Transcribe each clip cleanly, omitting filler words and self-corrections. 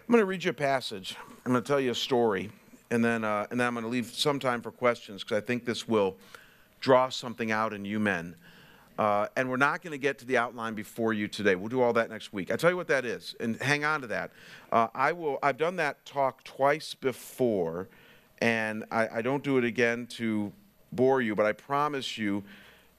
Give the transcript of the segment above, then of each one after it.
I'm going to read you a passage. I'm going to tell you a story, and then I'm going to leave some time for questions because I think this will draw something out in you men. And we're not going to get to the outline before you today. We'll do all that next week. I'll tell you what that is, and hang on to that. I've done that talk twice before, and I don't do it again to bore you, but I promise you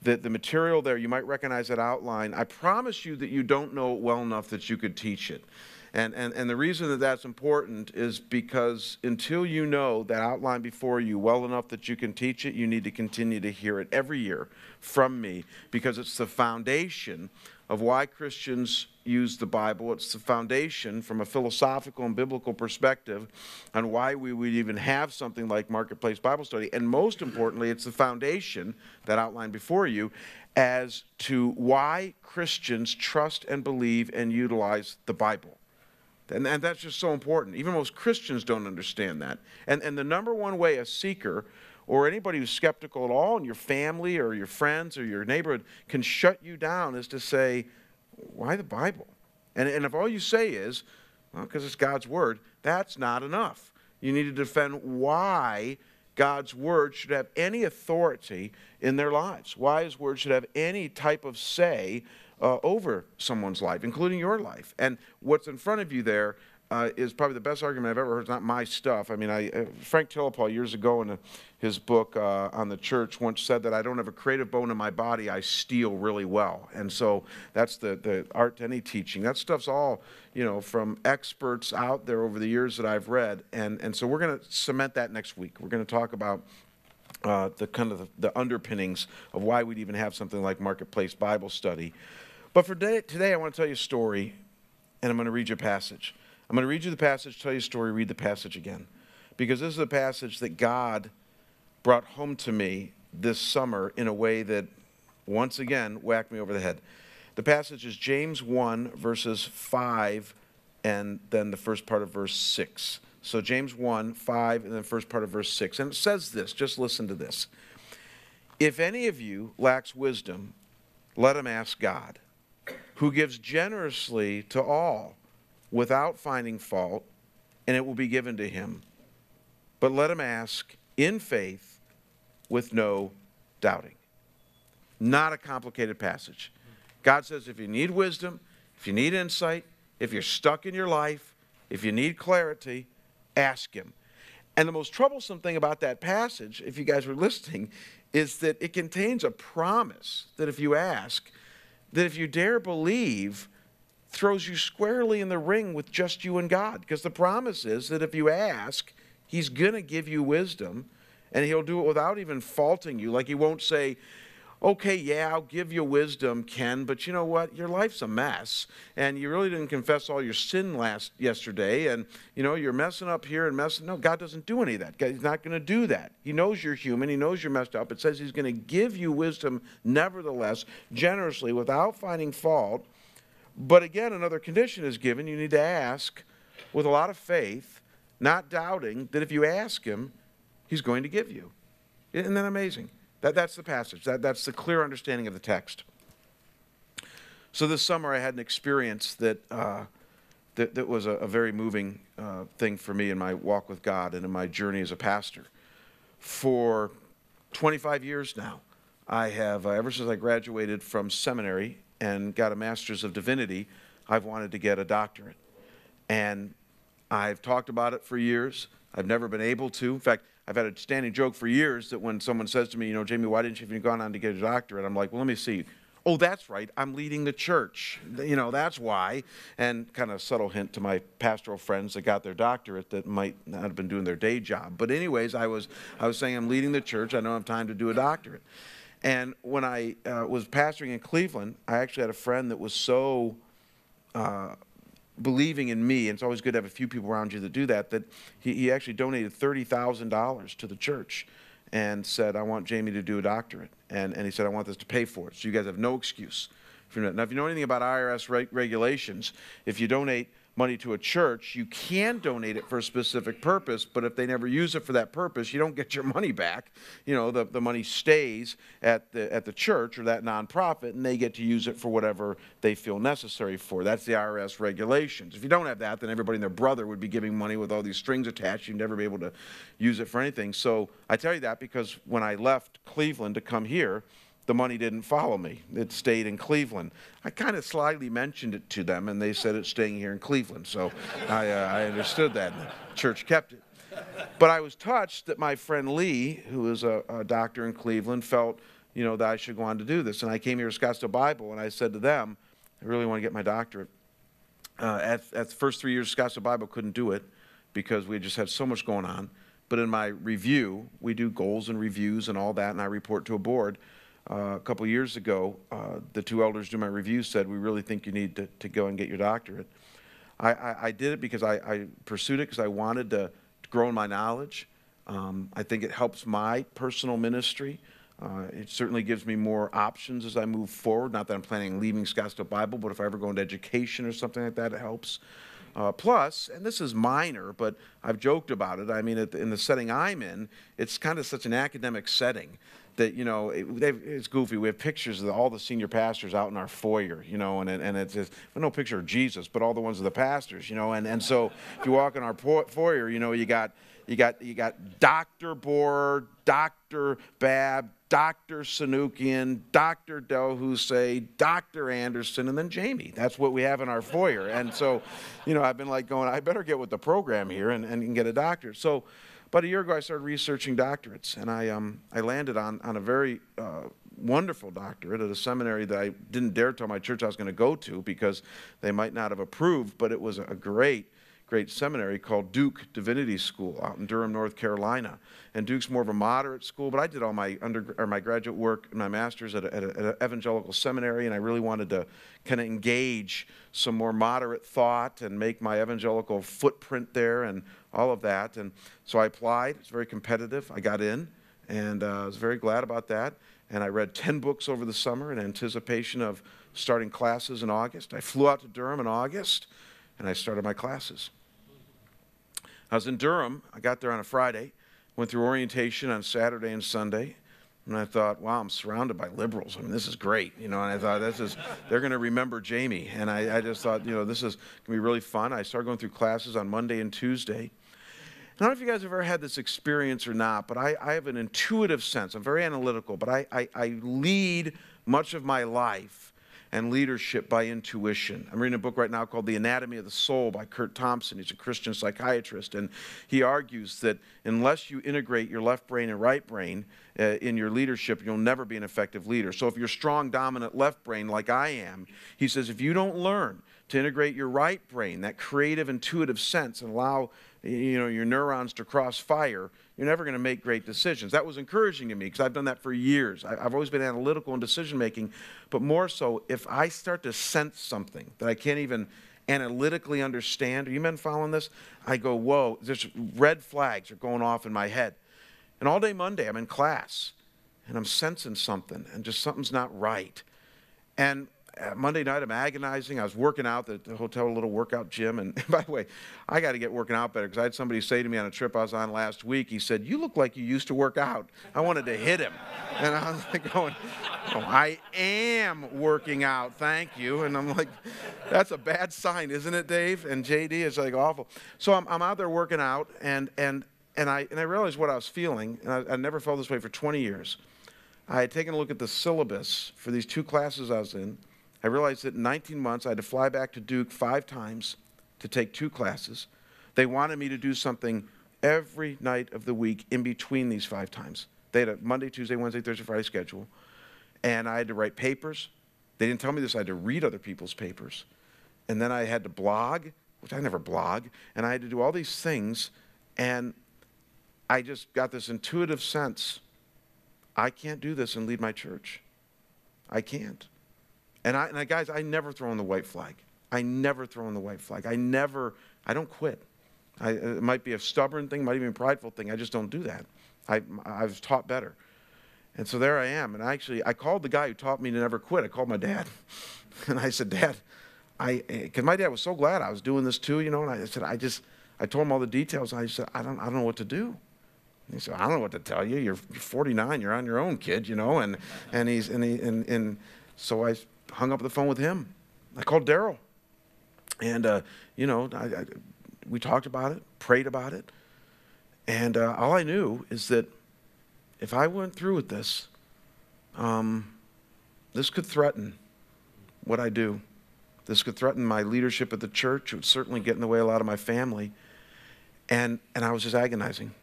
that the material there, you might recognize that outline. I promise you that you don't know it well enough that you could teach it. And the reason that that's important is because until you know that outline before you well enough that you can teach it, you need to continue to hear it every year from me, because it's the foundation of why Christians use the Bible. It's the foundation from a philosophical and biblical perspective on why we would even have something like Marketplace Bible Study. And most importantly, it's the foundation, that outline before you, as to why Christians trust and believe and utilize the Bible. And that's just so important. Even most Christians don't understand that. And the number one way a seeker or anybody who's skeptical at all in your family or your friends or your neighborhood can shut you down is to say, why the Bible? And if all you say is, well, because it's God's Word, that's not enough. You need to defend why God's Word should have any authority in their lives, why His Word should have any type of say over someone's life, including your life. And what's in front of you there is probably the best argument I've ever heard. It's not my stuff. I mean, Frank Tillipal years ago in his book on the church once said that I don't have a creative bone in my body, I steal really well. And so that's the art to any teaching. That stuff's all, from experts out there over the years that I've read. And so we're going to cement that next week. We're going to talk about the underpinnings of why we'd even have something like Marketplace Bible Study. But for today, I want to tell you a story, and I'm going to read you a passage. I'm going to read you the passage, tell you a story, read the passage again. Because this is a passage that God brought home to me this summer in a way that, once again, whacked me over the head. The passage is James 1, verses 5, and then the first part of verse 6. So James 1, 5, and then the first part of verse 6. And it says this, just listen to this. If any of you lacks wisdom, let him ask God, who gives generously to all without finding fault, and it will be given to him. But let him ask in faith with no doubting. Not a complicated passage. God says if you need wisdom, if you need insight, if you're stuck in your life, if you need clarity, ask him. And the most troublesome thing about that passage, if you guys were listening, is that it contains a promise that if you ask, that if you dare believe, throws you squarely in the ring with just you and God. Because the promise is that if you ask, He's going to give you wisdom, and He'll do it without even faulting you. Like He won't say, okay, yeah, I'll give you wisdom, Ken, but you know what? Your life's a mess, and you really didn't confess all your sin yesterday, and you're messing up here and messing. No, God doesn't do any of that. He's not going to do that. He knows you're human. He knows you're messed up. It says He's going to give you wisdom, nevertheless, generously, without finding fault. But again, another condition is given. You need to ask with a lot of faith, not doubting that if you ask Him, He's going to give you. Isn't that amazing? That's the passage. That's the clear understanding of the text. So this summer I had an experience that was a very moving thing for me in my walk with God and in my journey as a pastor. For 25 years now, I have, ever since I graduated from seminary and got a Master's of Divinity, I've wanted to get a doctorate. And I've talked about it for years. I've never been able to. In fact, I've had a standing joke for years that when someone says to me, Jamie, why didn't you have gone on to get a doctorate? I'm like, well, let me see. Oh, that's right. I'm leading the church. That's why. And kind of subtle hint to my pastoral friends that got their doctorate that might not have been doing their day job. But anyways, I was saying I'm leading the church. I don't have time to do a doctorate. And when I was pastoring in Cleveland, I actually had a friend that was so believing in me, and it's always good to have a few people around you that do that, that he actually donated $30,000 to the church and said, I want Jamie to do a doctorate. And he said, I want this to pay for it. So you guys have no excuse for that. Now, if you know anything about IRS regulations, if you donate money to a church, you can donate it for a specific purpose, but if they never use it for that purpose, you don't get your money back. You know, the money stays at the church or that nonprofit, and they get to use it for whatever they feel necessary for. That's the IRS regulations. If you don't have that, then everybody and their brother would be giving money with all these strings attached. You'd never be able to use it for anything. So I tell you that because when I left Cleveland to come here, the money didn't follow me. It stayed in Cleveland. I kind of slyly mentioned it to them, and they said it's staying here in Cleveland. So I understood that, and the church kept it. But I was touched that my friend Lee, who is a doctor in Cleveland, felt, you know, that I should go on to do this. And I came here to Scottsdale Bible, and I said to them, I really want to get my doctorate. At the first 3 years, Scottsdale Bible couldn't do it because we just had so much going on. But in my review, we do goals and reviews and all that, and I report to a board. A couple of years ago, the two elders doing my review said, we really think you need to go and get your doctorate. I did it because I pursued it because I wanted to grow in my knowledge. I think it helps my personal ministry. It certainly gives me more options as I move forward. Not that I'm planning on leaving Scottsdale Bible, but if I ever go into education or something like that, it helps. Plus, and this is minor, but I've joked about it. I mean, in the setting I'm in, it's kind of such an academic setting that, you know, it's goofy. We have pictures of all the senior pastors out in our foyer, you know, and it's well, no picture of Jesus, but all the ones of the pastors, you know, and so if you walk in our foyer, you know, you got Dr. Bohr, Dr. Babb, Dr. Sanukian, Dr. Del Hussein, Dr. Anderson, and then Jamie. That's what we have in our foyer. And so, you know, I've been like going, I better get with the program here and get a doctorate. So about a year ago, I started researching doctorates, and I landed on a very wonderful doctorate at a seminary that I didn't dare tell my church I was going to go to because they might not have approved, but it was a great seminary called Duke Divinity School out in Durham, North Carolina. And Duke's more of a moderate school, but I did all my graduate work and my master's at an evangelical seminary, and I really wanted to kind of engage some more moderate thought and make my evangelical footprint there and all of that. And so I applied. It's very competitive. I got in, and I was very glad about that. And I read 10 books over the summer in anticipation of starting classes in August. I flew out to Durham in August, and I started my classes. I was in Durham. I got there on a Friday, went through orientation on Saturday and Sunday, and I thought, wow, I'm surrounded by liberals. I mean, this is great, you know, and I thought, they're going to remember Jamie. And I just thought, you know, this is going to be really fun. I started going through classes on Monday and Tuesday. I don't know if you guys have ever had this experience or not, but I have an intuitive sense. I'm very analytical, but I lead much of my life and leadership by intuition. I'm reading a book right now called The Anatomy of the Soul by Kurt Thompson. He's a Christian psychiatrist, and he argues that unless you integrate your left brain and right brain in your leadership, you'll never be an effective leader. So if you're strong, dominant left brain like I am, he says if you don't learn to integrate your right brain, that creative, intuitive sense, and allow your neurons to cross fire, you're never going to make great decisions. That was encouraging to me because I've done that for years. I've always been analytical in decision making, but more so if I start to sense something that I can't even analytically understand. Are you men following this? I go, whoa, there's red flags are going off in my head. And all day Monday I'm in class and I'm sensing something and just something's not right. And Monday night, I'm agonizing. I was working out at the hotel, a little workout gym. And by the way, I got to get working out better because I had somebody say to me on a trip I was on last week, he said, you look like you used to work out. I wanted to hit him. And I was like going, oh, I am working out, thank you. And I'm like, that's a bad sign, isn't it, Dave? And JD is like awful. So I'm out there working out, and I realized what I was feeling, and I never felt this way for 20 years. I had taken a look at the syllabus for these two classes I was in. I realized that in 19 months, I had to fly back to Duke 5 times to take 2 classes. They wanted me to do something every night of the week in between these 5 times. They had a Monday, Tuesday, Wednesday, Thursday, Friday schedule. And I had to write papers. They didn't tell me this. I had to read other people's papers. And then I had to blog, which I never blog. And I had to do all these things. And I just got this intuitive sense, I can't do this and lead my church. I can't. And guys, I never throw in the white flag. I never throw in the white flag. I don't quit. It might be a stubborn thing, might even be a prideful thing. I just don't do that. I was taught better. And so there I am. And I called the guy who taught me to never quit. I called my dad. And I said, Dad, because my dad was so glad I was doing this too, and I said, I told him all the details. I said, I don't know what to do. And he said, I don't know what to tell you. You're 49. You're on your own, kid, and so I hung up the phone with him. I called Daryl, and we talked about it, prayed about it, and all I knew is that if I went through with this, this could threaten what I do. This could threaten my leadership at the church. It would certainly get in the way of a lot of my family. And I was just agonizing.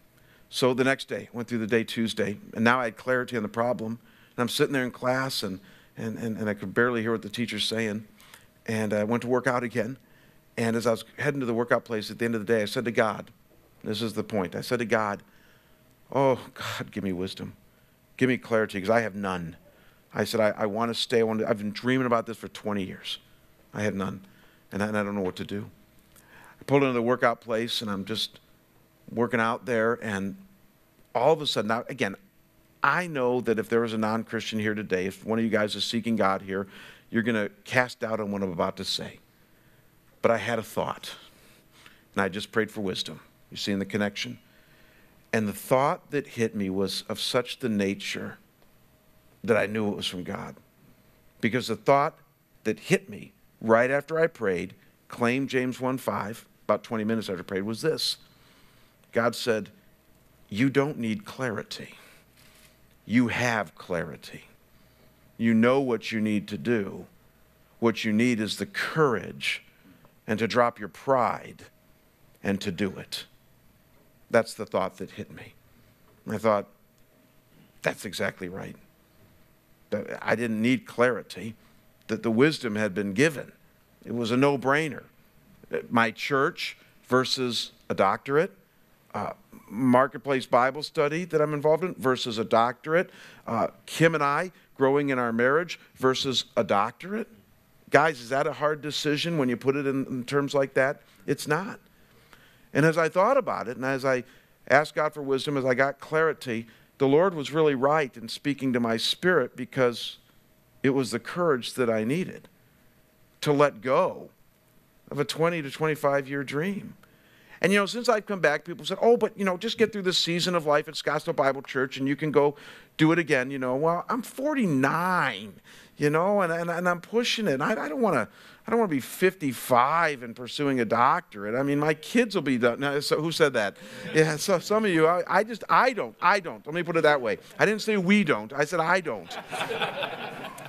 So the next day, went through the day Tuesday, and now I had clarity on the problem. And I'm sitting there in class, and I could barely hear what the teacher's saying. And I went to work out again. And as I was heading to the workout place at the end of the day, I said to God, this is the point, I said to God, oh, God, give me wisdom. Give me clarity, because I have none. I said, I want to stay. I've been dreaming about this for 20 years. I have none, and I don't know what to do. I pulled into the workout place, and I'm just working out there, and all of a sudden, now, again, I know that if there was a non-Christian here today, if one of you guys is seeking God here, you're going to cast doubt on what I'm about to say. But I had a thought, and I just prayed for wisdom. You seeing the connection? And the thought that hit me was of such the nature that I knew it was from God. Because the thought that hit me right after I prayed, claimed James 1:5, about 20 minutes after I prayed, was this. God said, you don't need clarity. You have clarity. You know what you need to do. What you need is the courage and to drop your pride and to do it. That's the thought that hit me. I thought, that's exactly right. I didn't need clarity. That the wisdom had been given. It was a no-brainer. My church versus a doctorate, Marketplace Bible study that I'm involved in versus a doctorate, Kim and I growing in our marriage versus a doctorate. Guys, is that a hard decision when you put it in terms like that? It's not. And as I thought about it, and as I asked God for wisdom, as I got clarity, the Lord was really right in speaking to my spirit, because it was the courage that I needed to let go of a 20 to 25-year dream. And, since I've come back, people said, oh, but, just get through this season of life at Scottsdale Bible Church and you can go do it again. Well, I'm 49, and I'm pushing it. I don't want to be 55 and pursuing a doctorate. I mean, my kids will be done. Now, so who said that? Yeah, so some of you, I don't. Let me put it that way. I didn't say we don't. I said I don't.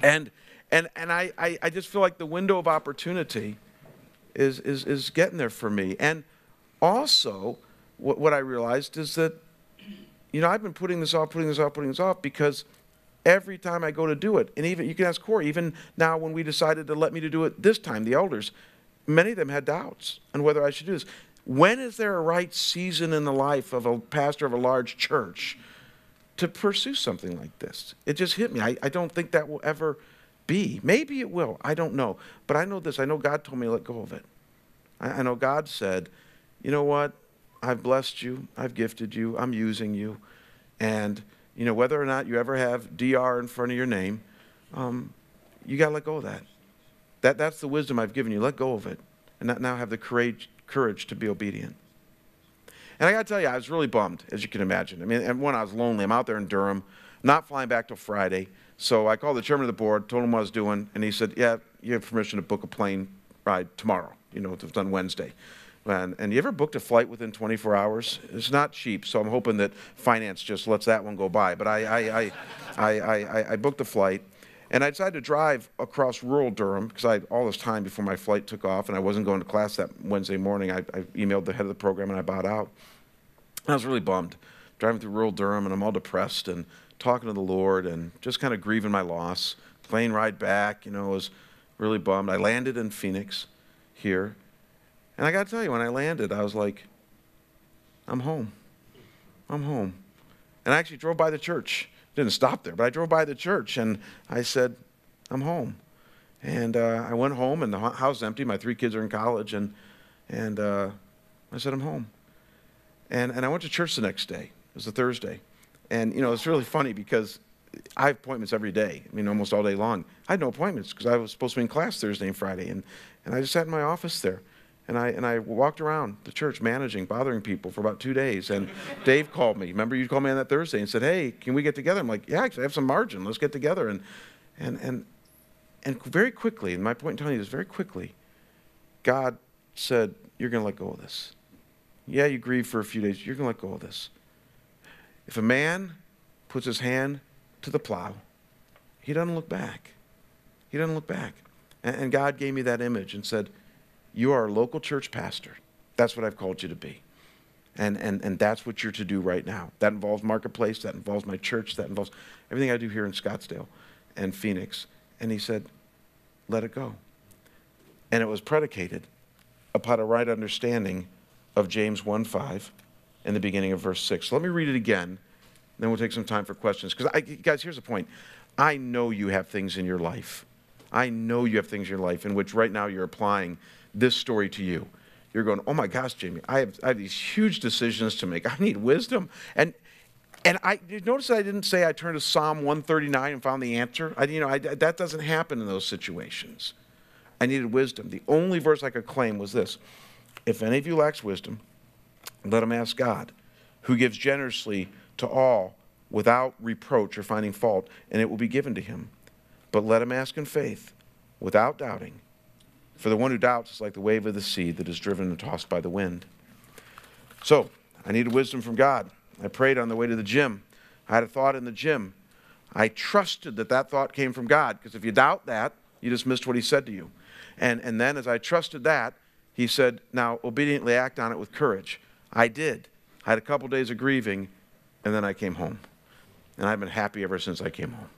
And I just feel like the window of opportunity is getting there for me. And also, what I realized is that, I've been putting this off because every time I go to do it, and even, you can ask Corey, even now when we decided to let me to do it this time, the elders, many of them had doubts on whether I should do this. When is there a right season in the life of a pastor of a large church to pursue something like this? It just hit me. I don't think that will ever be. Maybe it will. I don't know. But I know this. I know God told me to let go of it. I know God said, you know what? I've blessed you. I've gifted you. I'm using you. And, whether or not you ever have DR in front of your name, you got to let go of that. That's the wisdom I've given you. Let go of it. And now have the courage to be obedient. And I got to tell you, I was really bummed, as you can imagine. I mean, and when I was lonely, I'm out there in Durham, not flying back till Friday. So I called the chairman of the board, told him what I was doing, and he said, yeah, you have permission to book a plane ride tomorrow. It was on Wednesday. And you ever booked a flight within 24 hours? It's not cheap, so I'm hoping that finance just lets that one go by. But I booked the flight, and I decided to drive across rural Durham because I had all this time before my flight took off, and I wasn't going to class that Wednesday morning. I emailed the head of the program, and I bowed out. And I was really bummed, driving through rural Durham, and I'm all depressed and talking to the Lord and just kind of grieving my loss. Plane ride back, was really bummed. I landed in Phoenix here. And I got to tell you, when I landed, I was like, I'm home. I'm home. And I actually drove by the church. Didn't stop there, but I drove by the church, and I said, I'm home. And I went home, and the house is empty. My 3 kids are in college, and I said, I'm home. And I went to church the next day. It was a Thursday. And, it's really funny because I have appointments every day. I mean, almost all day long. I had no appointments because I was supposed to be in class Thursday and Friday, and I just sat in my office there. And I walked around the church managing, bothering people for about 2 days. And Dave called me. Remember, you called me on that Thursday and said, "Hey, can we get together?" I'm like, "Yeah, actually, I have some margin. Let's get together." And very quickly, and my point in telling you this, very quickly, God said, "You're going to let go of this. Yeah, you grieve for a few days. You're going to let go of this. If a man puts his hand to the plow, he doesn't look back. He doesn't look back." And God gave me that image and said, "You are a local church pastor. That's what I've called you to be. And that's what you're to do right now. That involves Marketplace. That involves my church. That involves everything I do here in Scottsdale and Phoenix." And he said, "Let it go." And it was predicated upon a right understanding of James 1:5 in the beginning of verse 6. So let me read it again, then we'll take some time for questions. Because, guys, here's the point. I know you have things in your life. I know you have things in your life in which right now you're applying this story to you. You're going, "Oh my gosh, Jamie, I have these huge decisions to make. I need wisdom." And you notice that I didn't say I turned to Psalm 139 and found the answer. That doesn't happen in those situations. I needed wisdom. The only verse I could claim was this: "If any of you lacks wisdom, let him ask God, who gives generously to all without reproach or finding fault, and it will be given to him. But let him ask in faith, without doubting. For the one who doubts is like the wave of the sea that is driven and tossed by the wind." So, I needed wisdom from God. I prayed on the way to the gym. I had a thought in the gym. I trusted that thought came from God, because if you doubt that, you just missed what he said to you. And then as I trusted that, he said, "Now obediently act on it with courage." I did. I had a couple days of grieving, and then I came home. And I've been happy ever since I came home.